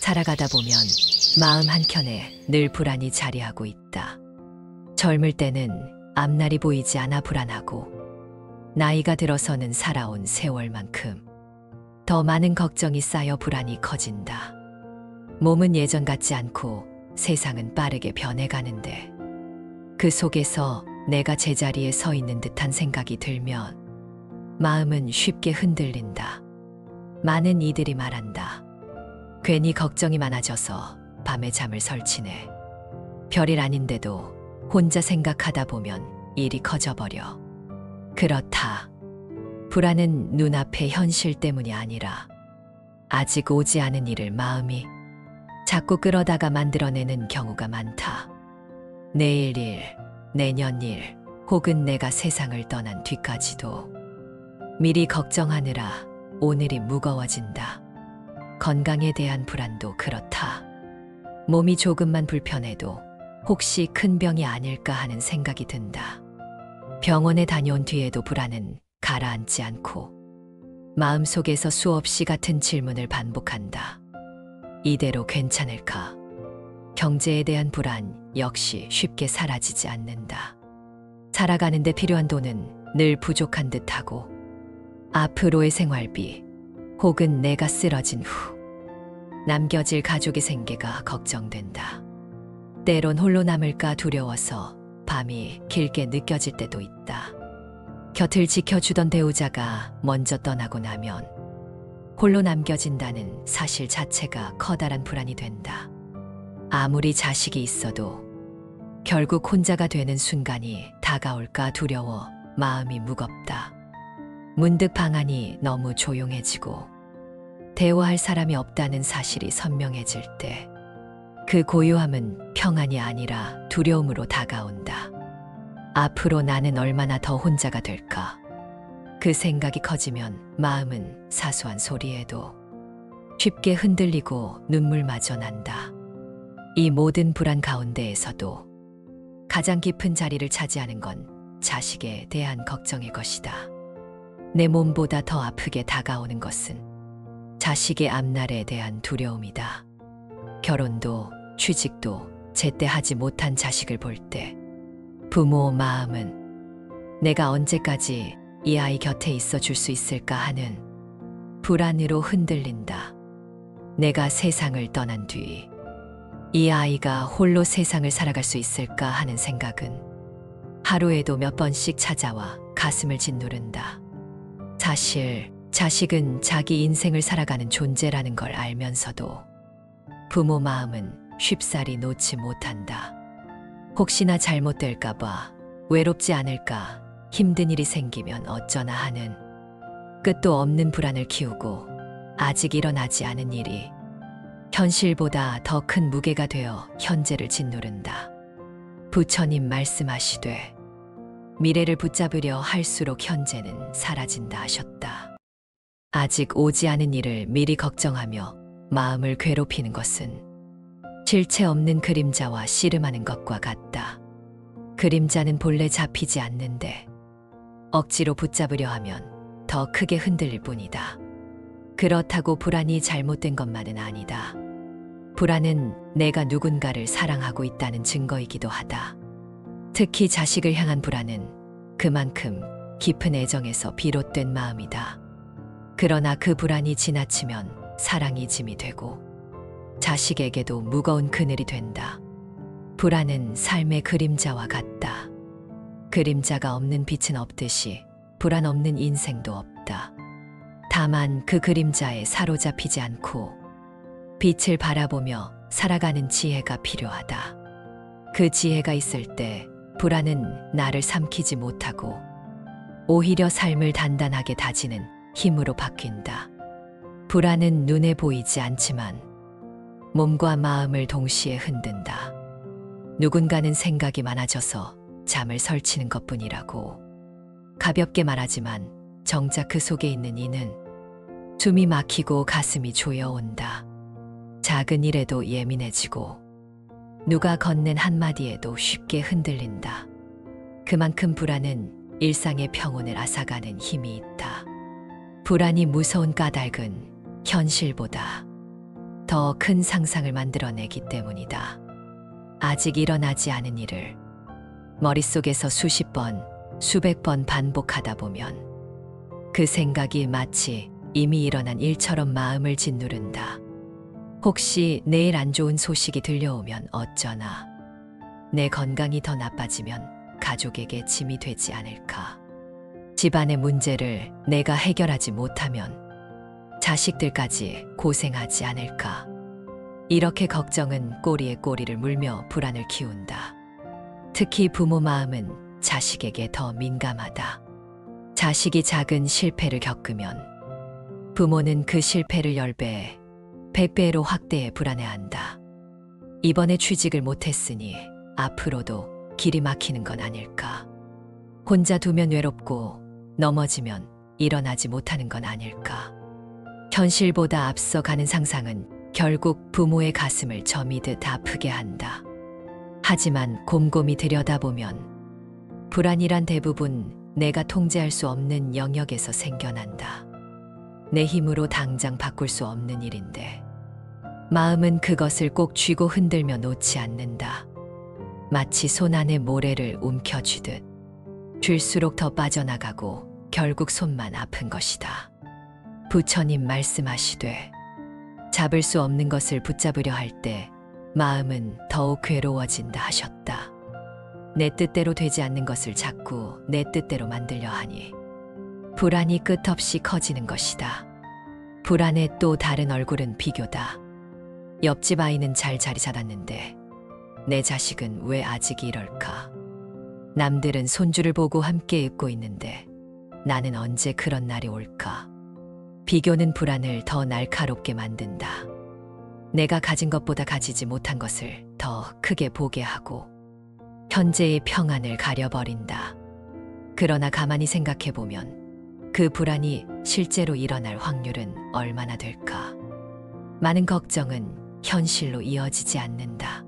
살아가다 보면 마음 한켠에 늘 불안이 자리하고 있다. 젊을 때는 앞날이 보이지 않아 불안하고, 나이가 들어서는 살아온 세월만큼 더 많은 걱정이 쌓여 불안이 커진다. 몸은 예전 같지 않고 세상은 빠르게 변해가는데, 그 속에서 내가 제자리에 서 있는 듯한 생각이 들면 마음은 쉽게 흔들린다. 많은 이들이 말한다. 괜히 걱정이 많아져서 밤에 잠을 설치네. 별일 아닌데도 혼자 생각하다 보면 일이 커져버려. 그렇다. 불안은 눈앞의 현실 때문이 아니라 아직 오지 않은 일을 마음이 자꾸 끌어다가 만들어내는 경우가 많다. 내일 일, 내년 일, 혹은 내가 세상을 떠난 뒤까지도 미리 걱정하느라 오늘이 무거워진다. 건강에 대한 불안도 그렇다. 몸이 조금만 불편해도 혹시 큰 병이 아닐까 하는 생각이 든다. 병원에 다녀온 뒤에도 불안은 가라앉지 않고 마음속에서 수없이 같은 질문을 반복한다. 이대로 괜찮을까? 경제에 대한 불안 역시 쉽게 사라지지 않는다. 살아가는데 필요한 돈은 늘 부족한 듯하고, 앞으로의 생활비 혹은 내가 쓰러진 후 남겨질 가족의 생계가 걱정된다. 때론 홀로 남을까 두려워서 밤이 길게 느껴질 때도 있다. 곁을 지켜주던 배우자가 먼저 떠나고 나면 홀로 남겨진다는 사실 자체가 커다란 불안이 된다. 아무리 자식이 있어도 결국 혼자가 되는 순간이 다가올까 두려워 마음이 무겁다. 문득 방 안이 너무 조용해지고 대화할 사람이 없다는 사실이 선명해질 때, 그 고요함은 평안이 아니라 두려움으로 다가온다. 앞으로 나는 얼마나 더 혼자가 될까? 그 생각이 커지면 마음은 사소한 소리에도 쉽게 흔들리고 눈물마저 난다. 이 모든 불안 가운데에서도 가장 깊은 자리를 차지하는 건 자식에 대한 걱정일 것이다. 내 몸보다 더 아프게 다가오는 것은 자식의 앞날에 대한 두려움이다. 결혼도 취직도 제때 하지 못한 자식을 볼 때 부모 마음은 내가 언제까지 이 아이 곁에 있어 줄 수 있을까 하는 불안으로 흔들린다. 내가 세상을 떠난 뒤 이 아이가 홀로 세상을 살아갈 수 있을까 하는 생각은 하루에도 몇 번씩 찾아와 가슴을 짓누른다. 사실 자식은 자기 인생을 살아가는 존재라는 걸 알면서도 부모 마음은 쉽사리 놓지 못한다. 혹시나 잘못될까봐, 외롭지 않을까, 힘든 일이 생기면 어쩌나 하는 끝도 없는 불안을 키우고, 아직 일어나지 않은 일이 현실보다 더 큰 무게가 되어 현재를 짓누른다. 부처님 말씀하시되 미래를 붙잡으려 할수록 현재는 사라진다 하셨다. 아직 오지 않은 일을 미리 걱정하며 마음을 괴롭히는 것은 실체 없는 그림자와 씨름하는 것과 같다. 그림자는 본래 잡히지 않는데 억지로 붙잡으려 하면 더 크게 흔들릴 뿐이다. 그렇다고 불안이 잘못된 것만은 아니다. 불안은 내가 누군가를 사랑하고 있다는 증거이기도 하다. 특히 자식을 향한 불안은 그만큼 깊은 애정에서 비롯된 마음이다. 그러나 그 불안이 지나치면 사랑이 짐이 되고 자식에게도 무거운 그늘이 된다. 불안은 삶의 그림자와 같다. 그림자가 없는 빛은 없듯이 불안 없는 인생도 없다. 다만 그 그림자에 사로잡히지 않고 빛을 바라보며 살아가는 지혜가 필요하다. 그 지혜가 있을 때 불안은 나를 삼키지 못하고 오히려 삶을 단단하게 다지는 힘으로 바뀐다. 불안은 눈에 보이지 않지만 몸과 마음을 동시에 흔든다. 누군가는 생각이 많아져서 잠을 설치는 것뿐이라고 가볍게 말하지만 정작 그 속에 있는 이는 숨이 막히고 가슴이 조여온다. 작은 일에도 예민해지고 누가 건넨 한마디에도 쉽게 흔들린다. 그만큼 불안은 일상의 평온을 앗아가는 힘이 있다. 불안이 무서운 까닭은 현실보다 더 큰 상상을 만들어내기 때문이다. 아직 일어나지 않은 일을 머릿속에서 수십 번, 수백 번 반복하다 보면 그 생각이 마치 이미 일어난 일처럼 마음을 짓누른다. 혹시 내일 안 좋은 소식이 들려오면 어쩌나. 내 건강이 더 나빠지면 가족에게 짐이 되지 않을까. 집안의 문제를 내가 해결하지 못하면 자식들까지 고생하지 않을까. 이렇게 걱정은 꼬리에 꼬리를 물며 불안을 키운다. 특히 부모 마음은 자식에게 더 민감하다. 자식이 작은 실패를 겪으면 부모는 그 실패를 10배, 100배로 확대해 불안해한다. 이번에 취직을 못했으니 앞으로도 길이 막히는 건 아닐까. 혼자 두면 외롭고 넘어지면 일어나지 못하는 건 아닐까. 현실보다 앞서가는 상상은 결국 부모의 가슴을 저미듯 아프게 한다. 하지만 곰곰이 들여다보면 불안이란 대부분 내가 통제할 수 없는 영역에서 생겨난다. 내 힘으로 당장 바꿀 수 없는 일인데 마음은 그것을 꼭 쥐고 흔들며 놓지 않는다. 마치 손 안에 모래를 움켜쥐듯 쥘수록 더 빠져나가고 결국 손만 아픈 것이다. 부처님 말씀하시되 잡을 수 없는 것을 붙잡으려 할 때 마음은 더욱 괴로워진다 하셨다. 내 뜻대로 되지 않는 것을 자꾸 내 뜻대로 만들려 하니 불안이 끝없이 커지는 것이다. 불안의 또 다른 얼굴은 비교다. 옆집 아이는 잘 자리 잡았는데 내 자식은 왜 아직 이럴까? 남들은 손주를 보고 함께 웃고 있는데 나는 언제 그런 날이 올까? 비교는 불안을 더 날카롭게 만든다. 내가 가진 것보다 가지지 못한 것을 더 크게 보게 하고 현재의 평안을 가려버린다. 그러나 가만히 생각해보면 그 불안이 실제로 일어날 확률은 얼마나 될까? 많은 걱정은 현실로 이어지지 않는다.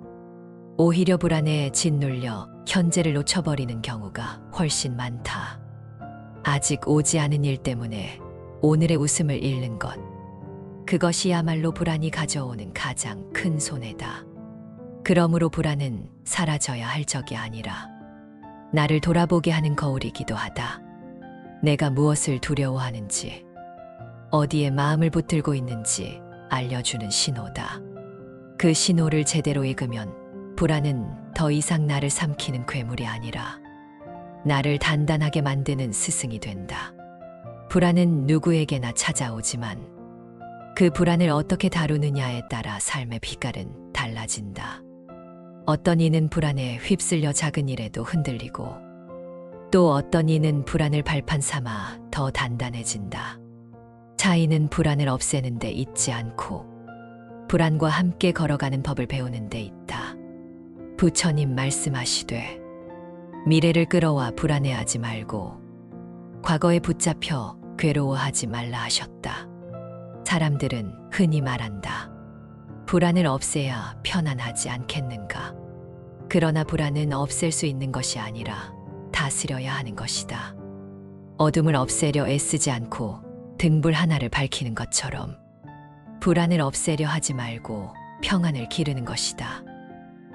오히려 불안에 짓눌려 현재를 놓쳐버리는 경우가 훨씬 많다. 아직 오지 않은 일 때문에 오늘의 웃음을 잃는 것. 그것이야말로 불안이 가져오는 가장 큰 손해다. 그러므로 불안은 사라져야 할 적이 아니라 나를 돌아보게 하는 거울이기도 하다. 내가 무엇을 두려워하는지, 어디에 마음을 붙들고 있는지 알려주는 신호다. 그 신호를 제대로 읽으면 불안은 더 이상 나를 삼키는 괴물이 아니라 나를 단단하게 만드는 스승이 된다. 불안은 누구에게나 찾아오지만 그 불안을 어떻게 다루느냐에 따라 삶의 빛깔은 달라진다. 어떤 이는 불안에 휩쓸려 작은 일에도 흔들리고 또 어떤 이는 불안을 발판 삼아 더 단단해진다. 차이는 불안을 없애는 데 있지 않고 불안과 함께 걸어가는 법을 배우는 데 있다. 부처님 말씀하시되 미래를 끌어와 불안해하지 말고 과거에 붙잡혀 괴로워하지 말라 하셨다. 사람들은 흔히 말한다. 불안을 없애야 편안하지 않겠는가? 그러나 불안은 없앨 수 있는 것이 아니라 다스려야 하는 것이다. 어둠을 없애려 애쓰지 않고 등불 하나를 밝히는 것처럼 불안을 없애려 하지 말고 평안을 기르는 것이다.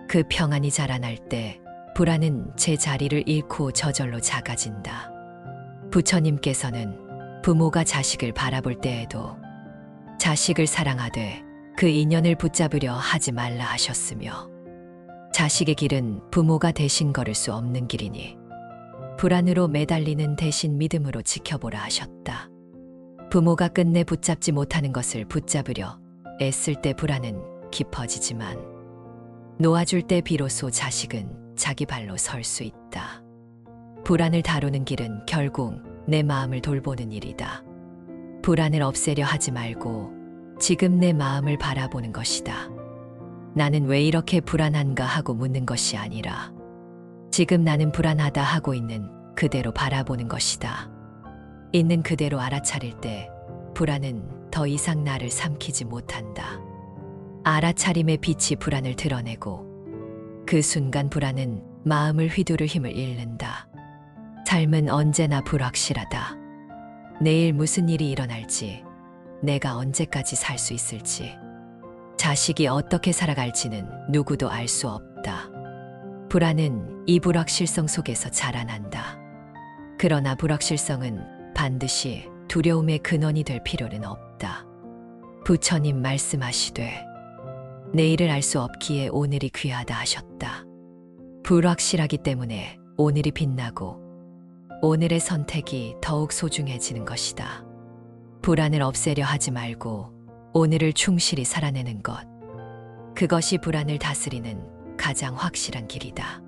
그 평안이 자라날 때 불안은 제 자리를 잃고 저절로 작아진다. 부처님께서는 부모가 자식을 바라볼 때에도 자식을 사랑하되 그 인연을 붙잡으려 하지 말라 하셨으며 자식의 길은 부모가 대신 걸을 수 없는 길이니 불안으로 매달리는 대신 믿음으로 지켜보라 하셨다. 부모가 끝내 붙잡지 못하는 것을 붙잡으려 애쓸 때 불안은 깊어지지만 놓아줄 때 비로소 자식은 자기 발로 설 수 있다. 불안을 다루는 길은 결국 내 마음을 돌보는 일이다. 불안을 없애려 하지 말고 지금 내 마음을 바라보는 것이다. 나는 왜 이렇게 불안한가 하고 묻는 것이 아니라 지금 나는 불안하다 하고 있는 그대로 바라보는 것이다. 있는 그대로 알아차릴 때 불안은 더 이상 나를 삼키지 못한다. 알아차림의 빛이 불안을 드러내고 그 순간 불안은 마음을 휘두를 힘을 잃는다. 삶은 언제나 불확실하다. 내일 무슨 일이 일어날지, 내가 언제까지 살 수 있을지. 자식이 어떻게 살아갈지는 누구도 알 수 없다. 불안은 이 불확실성 속에서 자라난다. 그러나 불확실성은 반드시 두려움의 근원이 될 필요는 없다. 부처님 말씀하시되 내일을 알 수 없기에 오늘이 귀하다 하셨다. 불확실하기 때문에 오늘이 빛나고 오늘의 선택이 더욱 소중해지는 것이다. 불안을 없애려 하지 말고 오늘을 충실히 살아내는 것. 그것이 불안을 다스리는 가장 확실한 길이다.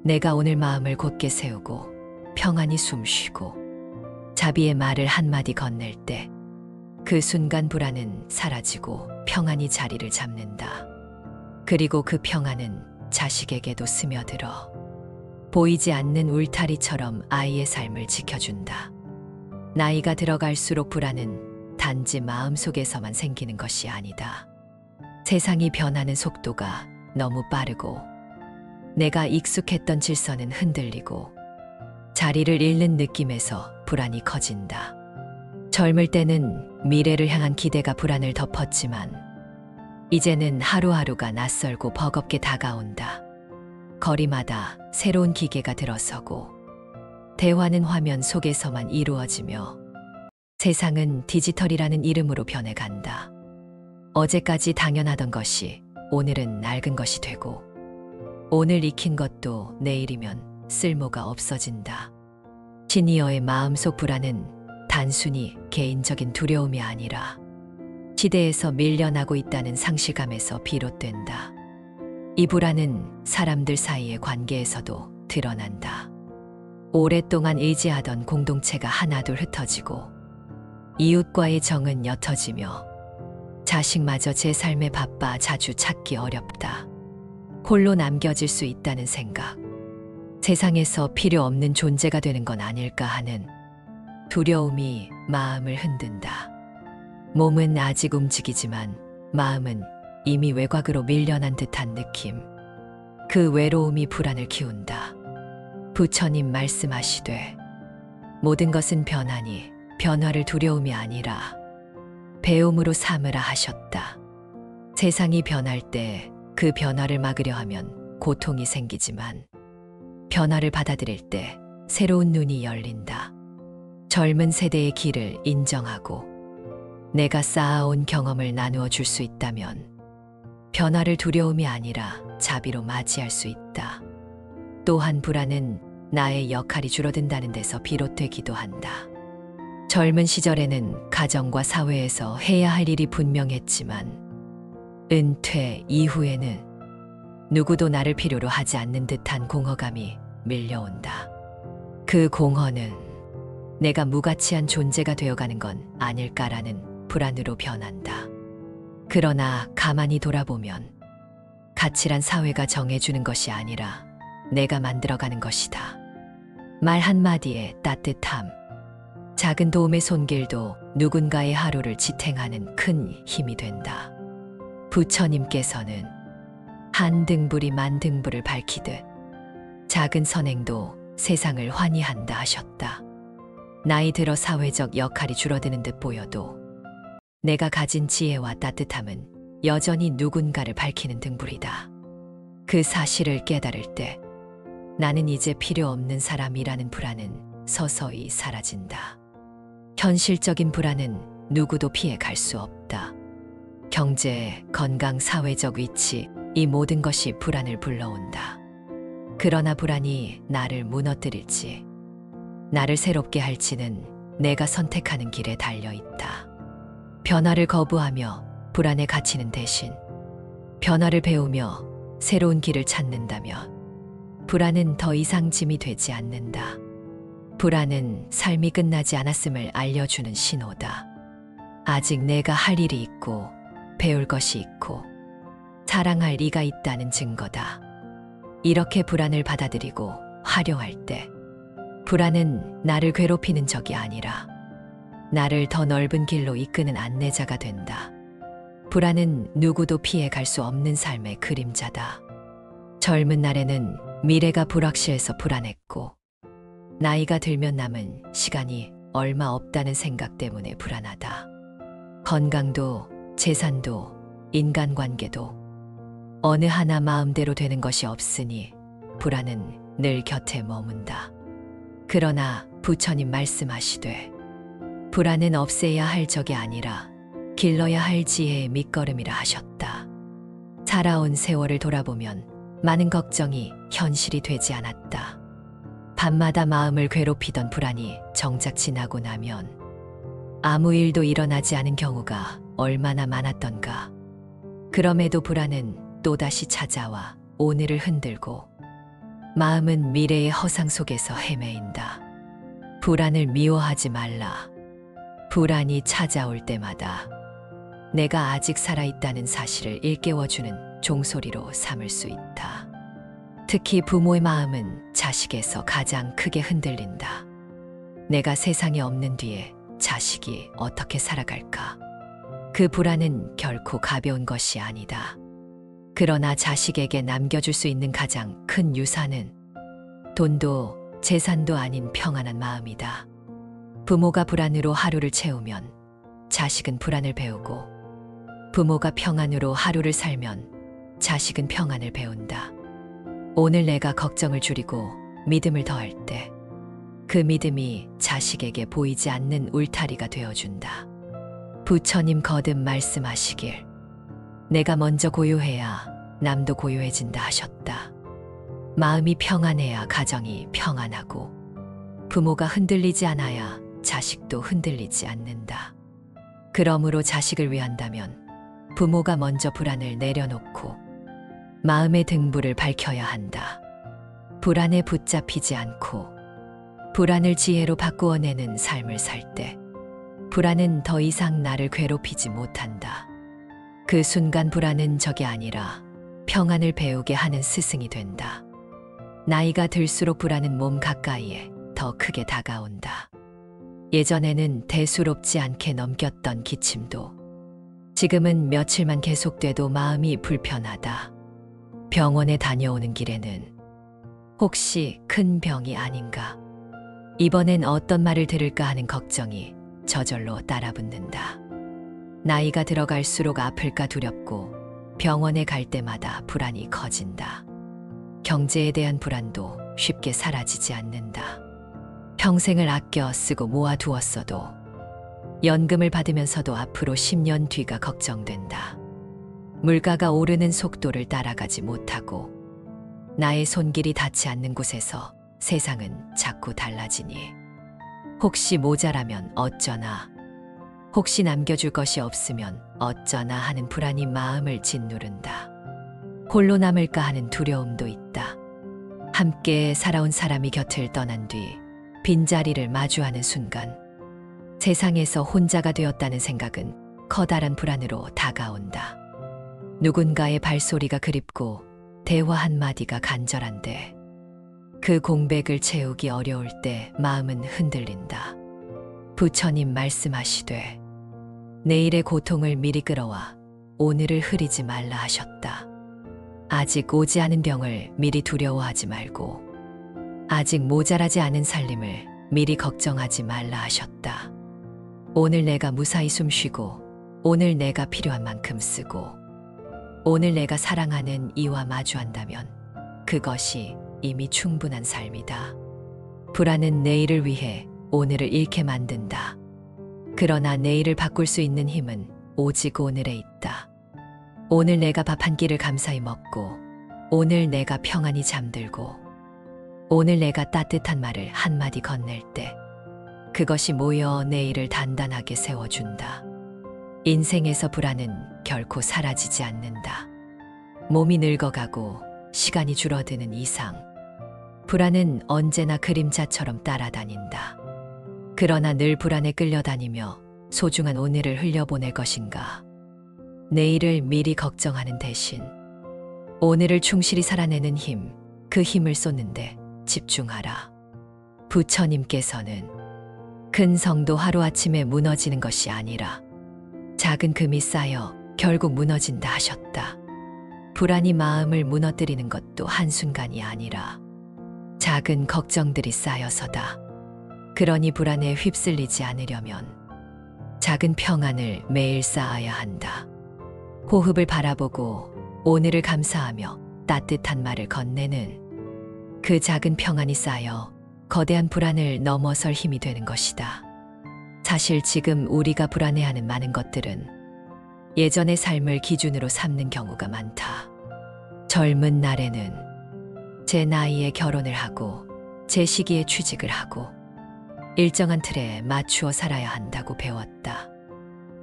내가 오늘 마음을 곧게 세우고 평안히 숨쉬고 자비의 말을 한마디 건넬 때 그 순간 불안은 사라지고 평안이 자리를 잡는다. 그리고 그 평안은 자식에게도 스며들어 보이지 않는 울타리처럼 아이의 삶을 지켜준다. 나이가 들어갈수록 불안은 단지 마음속에서만 생기는 것이 아니다. 세상이 변하는 속도가 너무 빠르고 내가 익숙했던 질서는 흔들리고 자리를 잃는 느낌에서 불안이 커진다. 젊을 때는 미래를 향한 기대가 불안을 덮었지만 이제는 하루하루가 낯설고 버겁게 다가온다. 거리마다 새로운 기계가 들어서고 대화는 화면 속에서만 이루어지며 세상은 디지털이라는 이름으로 변해간다. 어제까지 당연하던 것이 오늘은 낡은 것이 되고 오늘 익힌 것도 내일이면 쓸모가 없어진다. 시니어의 마음속 불안은 단순히 개인적인 두려움이 아니라 시대에서 밀려나고 있다는 상실감에서 비롯된다. 이 불안은 사람들 사이의 관계에서도 드러난다. 오랫동안 의지하던 공동체가 하나둘 흩어지고 이웃과의 정은 옅어지며 자식마저 제 삶에 바빠 자주 찾기 어렵다. 홀로 남겨질 수 있다는 생각. 세상에서 필요 없는 존재가 되는 건 아닐까 하는 두려움이 마음을 흔든다. 몸은 아직 움직이지만 마음은 이미 외곽으로 밀려난 듯한 느낌. 그 외로움이 불안을 키운다. 부처님 말씀하시되 모든 것은 변하니 변화를 두려움이 아니라 배움으로 삼으라 하셨다. 세상이 변할 때 그 변화를 막으려 하면 고통이 생기지만 변화를 받아들일 때 새로운 눈이 열린다. 젊은 세대의 길을 인정하고 내가 쌓아온 경험을 나누어 줄 수 있다면 변화를 두려움이 아니라 자비로 맞이할 수 있다. 또한 불안은 나의 역할이 줄어든다는 데서 비롯되기도 한다. 젊은 시절에는 가정과 사회에서 해야 할 일이 분명했지만 은퇴 이후에는 누구도 나를 필요로 하지 않는 듯한 공허감이 밀려온다. 그 공허는 내가 무가치한 존재가 되어가는 건 아닐까라는 불안으로 변한다. 그러나 가만히 돌아보면 가치란 사회가 정해주는 것이 아니라 내가 만들어가는 것이다. 말 한마디에 따뜻함, 작은 도움의 손길도 누군가의 하루를 지탱하는 큰 힘이 된다. 부처님께서는 한 등불이 만 등불을 밝히듯 작은 선행도 세상을 환희한다 하셨다. 나이 들어 사회적 역할이 줄어드는 듯 보여도 내가 가진 지혜와 따뜻함은 여전히 누군가를 밝히는 등불이다. 그 사실을 깨달을 때 나는 이제 필요 없는 사람이라는 불안은 서서히 사라진다. 현실적인 불안은 누구도 피해 갈 수 없다. 경제, 건강, 사회적 위치, 이 모든 것이 불안을 불러온다. 그러나 불안이 나를 무너뜨릴지, 나를 새롭게 할지는 내가 선택하는 길에 달려 있다. 변화를 거부하며 불안에 갇히는 대신 변화를 배우며 새로운 길을 찾는다면 불안은 더 이상 짐이 되지 않는다. 불안은 삶이 끝나지 않았음을 알려주는 신호다. 아직 내가 할 일이 있고 배울 것이 있고 사랑할 이가 있다는 증거다. 이렇게 불안을 받아들이고 활용할 때 불안은 나를 괴롭히는 적이 아니라 나를 더 넓은 길로 이끄는 안내자가 된다. 불안은 누구도 피해 갈 수 없는 삶의 그림자다. 젊은 날에는 미래가 불확실해서 불안했고 나이가 들면 남은 시간이 얼마 없다는 생각 때문에 불안하다. 건강도 재산도 인간관계도 어느 하나 마음대로 되는 것이 없으니 불안은 늘 곁에 머문다. 그러나 부처님 말씀하시되 불안은 없애야 할 적이 아니라 길러야 할 지혜의 밑거름이라 하셨다. 살아온 세월을 돌아보면 많은 걱정이 현실이 되지 않았다. 밤마다 마음을 괴롭히던 불안이 정작 지나고 나면 아무 일도 일어나지 않은 경우가 얼마나 많았던가. 그럼에도 불안은 또다시 찾아와 오늘을 흔들고 마음은 미래의 허상 속에서 헤매인다. 불안을 미워하지 말라. 불안이 찾아올 때마다 내가 아직 살아있다는 사실을 일깨워주는 종소리로 삼을 수 있다. 특히 부모의 마음은 자식에서 가장 크게 흔들린다. 내가 세상에 없는 뒤에 자식이 어떻게 살아갈까? 그 불안은 결코 가벼운 것이 아니다. 그러나 자식에게 남겨줄 수 있는 가장 큰 유산은 돈도 재산도 아닌 평안한 마음이다. 부모가 불안으로 하루를 채우면 자식은 불안을 배우고 부모가 평안으로 하루를 살면 자식은 평안을 배운다. 오늘 내가 걱정을 줄이고 믿음을 더할 때 그 믿음이 자식에게 보이지 않는 울타리가 되어준다. 부처님 거듭 말씀하시길 내가 먼저 고요해야 남도 고요해진다 하셨다. 마음이 평안해야 가정이 평안하고 부모가 흔들리지 않아야 자식도 흔들리지 않는다. 그러므로 자식을 위한다면 부모가 먼저 불안을 내려놓고 마음의 등불을 밝혀야 한다. 불안에 붙잡히지 않고 불안을 지혜로 바꾸어내는 삶을 살 때 불안은 더 이상 나를 괴롭히지 못한다. 그 순간 불안은 적이 아니라 평안을 배우게 하는 스승이 된다. 나이가 들수록 불안은 몸 가까이에 더 크게 다가온다. 예전에는 대수롭지 않게 넘겼던 기침도 지금은 며칠만 계속돼도 마음이 불편하다. 병원에 다녀오는 길에는 혹시 큰 병이 아닌가? 이번엔 어떤 말을 들을까 하는 걱정이 저절로 따라붙는다. 나이가 들어갈수록 아플까 두렵고 병원에 갈 때마다 불안이 커진다. 경제에 대한 불안도 쉽게 사라지지 않는다. 평생을 아껴 쓰고 모아두었어도 연금을 받으면서도 앞으로 10년 뒤가 걱정된다. 물가가 오르는 속도를 따라가지 못하고 나의 손길이 닿지 않는 곳에서 세상은 자꾸 달라지니 혹시 모자라면 어쩌나, 혹시 남겨줄 것이 없으면 어쩌나 하는 불안이 마음을 짓누른다. 홀로 남을까 하는 두려움도 있다. 함께 살아온 사람이 곁을 떠난 뒤 빈자리를 마주하는 순간 세상에서 혼자가 되었다는 생각은 커다란 불안으로 다가온다. 누군가의 발소리가 그립고 대화 한마디가 간절한데 그 공백을 채우기 어려울 때 마음은 흔들린다. 부처님 말씀하시되 내일의 고통을 미리 끌어와 오늘을 흐리지 말라 하셨다. 아직 오지 않은 병을 미리 두려워하지 말고 아직 모자라지 않은 살림을 미리 걱정하지 말라 하셨다. 오늘 내가 무사히 숨쉬고 오늘 내가 필요한 만큼 쓰고 오늘 내가 사랑하는 이와 마주한다면 그것이 이미 충분한 삶이다. 불안은 내일을 위해 오늘을 잃게 만든다. 그러나 내일을 바꿀 수 있는 힘은 오직 오늘에 있다. 오늘 내가 밥 한 끼를 감사히 먹고 오늘 내가 평안히 잠들고 오늘 내가 따뜻한 말을 한마디 건넬 때 그것이 모여 내일을 단단하게 세워준다. 인생에서 불안은 결코 사라지지 않는다. 몸이 늙어가고 시간이 줄어드는 이상 불안은 언제나 그림자처럼 따라다닌다. 그러나 늘 불안에 끌려다니며 소중한 오늘을 흘려보낼 것인가? 내일을 미리 걱정하는 대신 오늘을 충실히 살아내는 힘, 그 힘을 쏟는데 집중하라. 부처님께서는 큰 성도 하루아침에 무너지는 것이 아니라 작은 금이 쌓여 결국 무너진다 하셨다. 불안이 마음을 무너뜨리는 것도 한순간이 아니라 작은 걱정들이 쌓여서다. 그러니 불안에 휩쓸리지 않으려면 작은 평안을 매일 쌓아야 한다. 호흡을 바라보고 오늘을 감사하며 따뜻한 말을 건네는 그 작은 평안이 쌓여 거대한 불안을 넘어설 힘이 되는 것이다. 사실 지금 우리가 불안해하는 많은 것들은 예전의 삶을 기준으로 삼는 경우가 많다. 젊은 날에는 제 나이에 결혼을 하고 제 시기에 취직을 하고 일정한 틀에 맞추어 살아야 한다고 배웠다.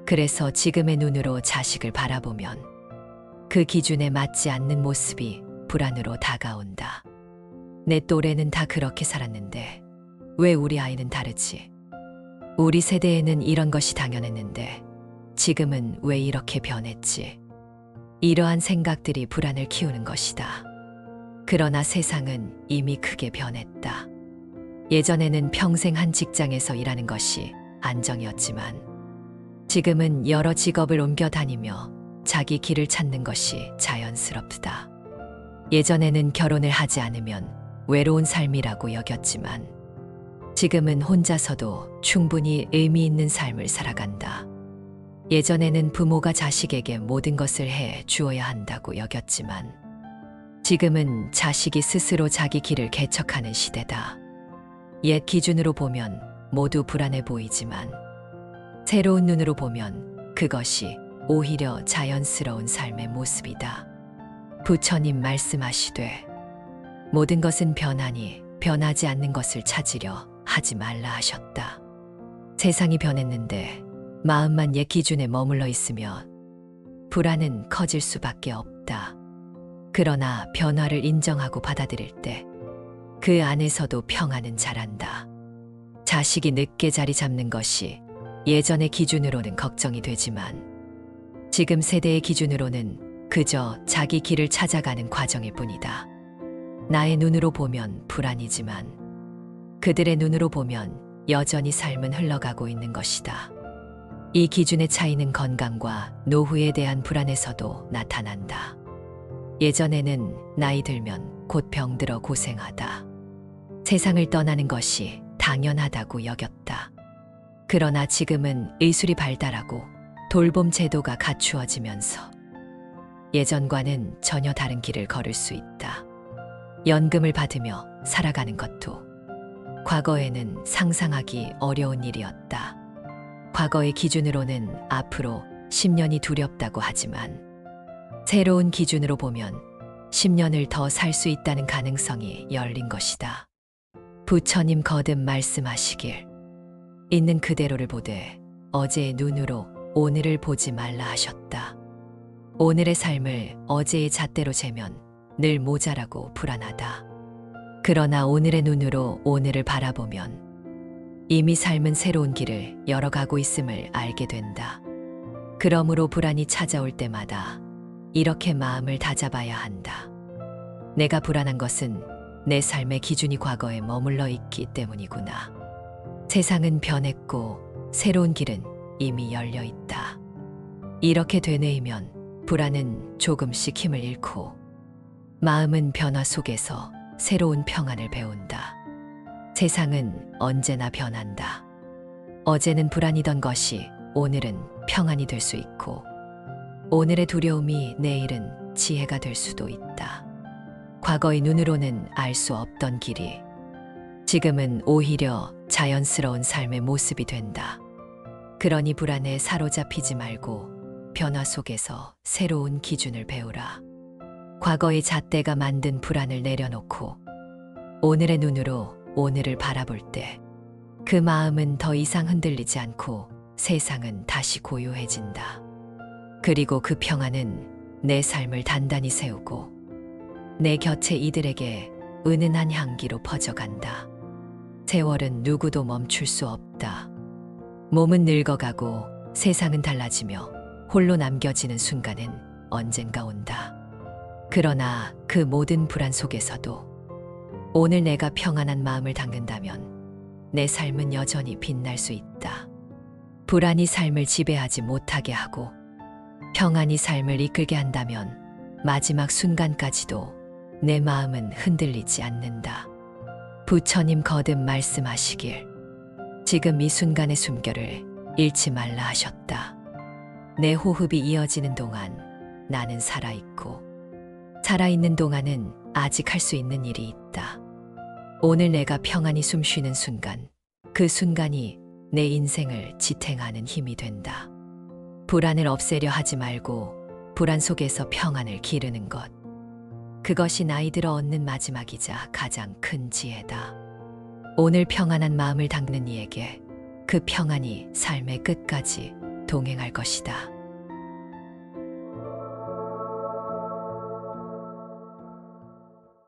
그래서 지금의 눈으로 자식을 바라보면 그 기준에 맞지 않는 모습이 불안으로 다가온다. 내 또래는 다 그렇게 살았는데 왜 우리 아이는 다르지? 우리 세대에는 이런 것이 당연했는데 지금은 왜 이렇게 변했지? 이러한 생각들이 불안을 키우는 것이다. 그러나 세상은 이미 크게 변했다. 예전에는 평생 한 직장에서 일하는 것이 안정이었지만 지금은 여러 직업을 옮겨 다니며 자기 길을 찾는 것이 자연스럽다. 예전에는 결혼을 하지 않으면 외로운 삶이라고 여겼지만 지금은 혼자서도 충분히 의미 있는 삶을 살아간다. 예전에는 부모가 자식에게 모든 것을 해 주어야 한다고 여겼지만 지금은 자식이 스스로 자기 길을 개척하는 시대다. 옛 기준으로 보면 모두 불안해 보이지만 새로운 눈으로 보면 그것이 오히려 자연스러운 삶의 모습이다. 부처님 말씀하시되 모든 것은 변하니 변하지 않는 것을 찾으려 하지 말라 하셨다. 세상이 변했는데 마음만 옛 기준에 머물러 있으면 불안은 커질 수밖에 없다. 그러나 변화를 인정하고 받아들일 때 그 안에서도 평안은 자란다. 자식이 늦게 자리 잡는 것이 예전의 기준으로는 걱정이 되지만 지금 세대의 기준으로는 그저 자기 길을 찾아가는 과정일 뿐이다. 나의 눈으로 보면 불안이지만 그들의 눈으로 보면 여전히 삶은 흘러가고 있는 것이다. 이 기준의 차이는 건강과 노후에 대한 불안에서도 나타난다. 예전에는 나이 들면 곧 병들어 고생하다. 세상을 떠나는 것이 당연하다고 여겼다. 그러나 지금은 의술이 발달하고 돌봄 제도가 갖추어지면서 예전과는 전혀 다른 길을 걸을 수 있다. 연금을 받으며 살아가는 것도 과거에는 상상하기 어려운 일이었다. 과거의 기준으로는 앞으로 10년이 두렵다고 하지만 새로운 기준으로 보면 10년을 더 살 수 있다는 가능성이 열린 것이다. 부처님 거듭 말씀하시길 있는 그대로를 보되 어제의 눈으로 오늘을 보지 말라 하셨다. 오늘의 삶을 어제의 잣대로 재면 늘 모자라고 불안하다. 그러나 오늘의 눈으로 오늘을 바라보면 이미 삶은 새로운 길을 열어가고 있음을 알게 된다. 그러므로 불안이 찾아올 때마다 이렇게 마음을 다잡아야 한다. 내가 불안한 것은 내 삶의 기준이 과거에 머물러 있기 때문이구나. 세상은 변했고 새로운 길은 이미 열려 있다. 이렇게 되뇌이면 불안은 조금씩 힘을 잃고 마음은 변화 속에서 새로운 평안을 배운다. 세상은 언제나 변한다. 어제는 불안이던 것이 오늘은 평안이 될 수 있고 오늘의 두려움이 내일은 지혜가 될 수도 있다. 과거의 눈으로는 알 수 없던 길이 지금은 오히려 자연스러운 삶의 모습이 된다. 그러니 불안에 사로잡히지 말고 변화 속에서 새로운 기준을 배우라. 과거의 잣대가 만든 불안을 내려놓고 오늘의 눈으로 오늘을 바라볼 때 그 마음은 더 이상 흔들리지 않고 세상은 다시 고요해진다. 그리고 그 평안은 내 삶을 단단히 세우고 내 곁에 이들에게 은은한 향기로 퍼져간다. 세월은 누구도 멈출 수 없다. 몸은 늙어가고 세상은 달라지며 홀로 남겨지는 순간은 언젠가 온다. 그러나 그 모든 불안 속에서도 오늘 내가 평안한 마음을 담근다면 내 삶은 여전히 빛날 수 있다. 불안이 삶을 지배하지 못하게 하고 평안이 삶을 이끌게 한다면 마지막 순간까지도 내 마음은 흔들리지 않는다. 부처님 거듭 말씀하시길 지금 이 순간의 숨결을 잃지 말라 하셨다. 내 호흡이 이어지는 동안 나는 살아있고, 살아있는 동안은 아직 할 수 있는 일이 있다. 오늘 내가 평안히 숨 쉬는 순간, 그 순간이 내 인생을 지탱하는 힘이 된다. 불안을 없애려 하지 말고 불안 속에서 평안을 기르는 것. 그것이 나이 들어 얻는 마지막이자 가장 큰 지혜다. 오늘 평안한 마음을 담는 이에게 그 평안이 삶의 끝까지 동행할 것이다.